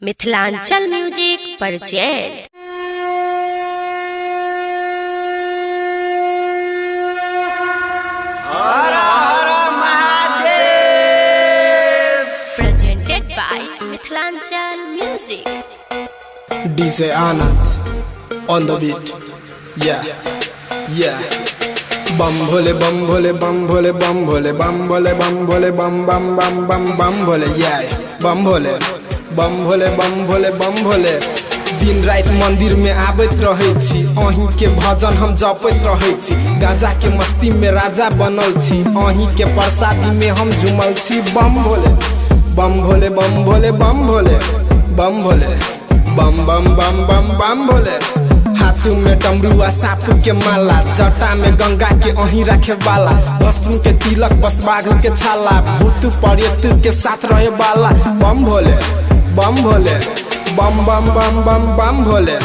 Mithilanchal music present. Presented by Mithilanchal music. DJ Anand on the beat, yeah, yeah. Bam Bhole bam Bhole bam Bhole bam Bhole bam Bhole bam Bhole bam bam bam bam bam Bhole yeah bam Bhole bam Bhole bam Bhole bam Bhole. दिन रात मंदिर में आबैत रहै छी, अहीं के भजन हम जपैत रहै छी। गाजा के मस्ती में राजा बनल छी, अहीं के प्रसादी में हम झूमल छी। बम भोले बम भोले बम भोले बम भोले बम भोले बम बम बम बम बम भोले। हाथ में डमरुआ सांप के माला, जटा में गंगा के अहीं रखे वाला। भस्म के तिलक बस बाघ के छाला, भूत प्रेत के साथ रहे वाला। बम भोले बम भोले बम बम बम बम बम भोले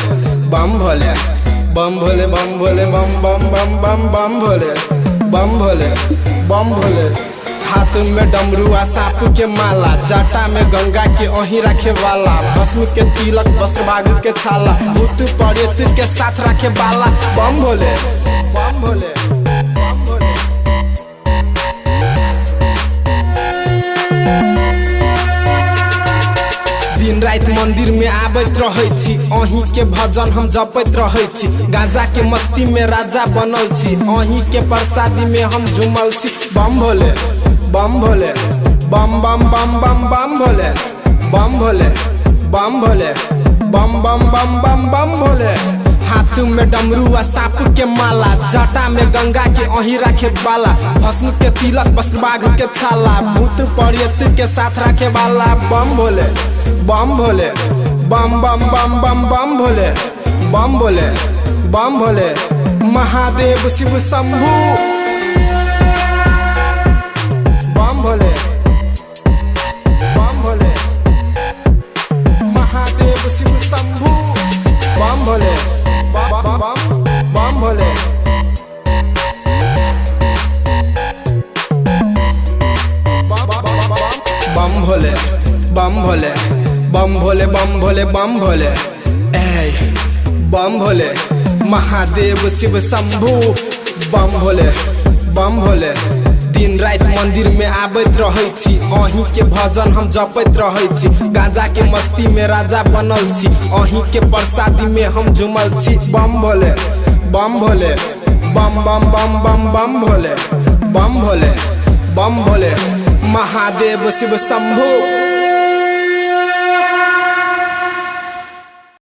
बम भोले बम भोले बम भोले बम बम बम बम बम भोले बम भोले बम भोले। हाथ में डमरुआ सांप के माला, जटा में गंगा के अहीं रखे वाला। भस्म के तिलक बस बाघ के छाला, भूत प्रेत के साथ रखे वाला। बम भोले बम भोले बम भोले। दिन रात मंदिर में आबैत रहै छी, अहीं के भजन हम जपैत रहै छी। गाजा के मस्ती में राजा बनल छी, अहीं के प्रसादी में हम झूमल छी। बम भोले बम भोले बम बम बम बम बम भोले बम भोले बम भोले बम बम बम बम बम भोले। हाथ में डमरुआ सांप के माला, जटा में गंगा के अहीं रखे वाला। भस्म के तिलक बस बाघ के छाला, भूत प्रेत के साथ रखे वाला। बम भोले बम भोले बम बम बम बम बम भोले बम भोले बम भोले। महादेव शिव शंभू बम भोले बम भोले। महादेव शिव शंभू बम भोले बम बम बम भोले। बम भोले बम भोले बम भोले बम भोले बम भोले ऐ बम भोले। महादेव शिव शंभू बम भोले बम भोले। दिन रात मंदिर में आबैत रहै छी, अहीं के भजन हम जपैत रहै छी। गाजा के मस्ती में राजा बनल छी, अहीं के प्रसादी में हम झूमल छी। बम भोले बम भोले बम बम बम बम बम भोले बम भोले बम भोले। महादेव शिव शंभू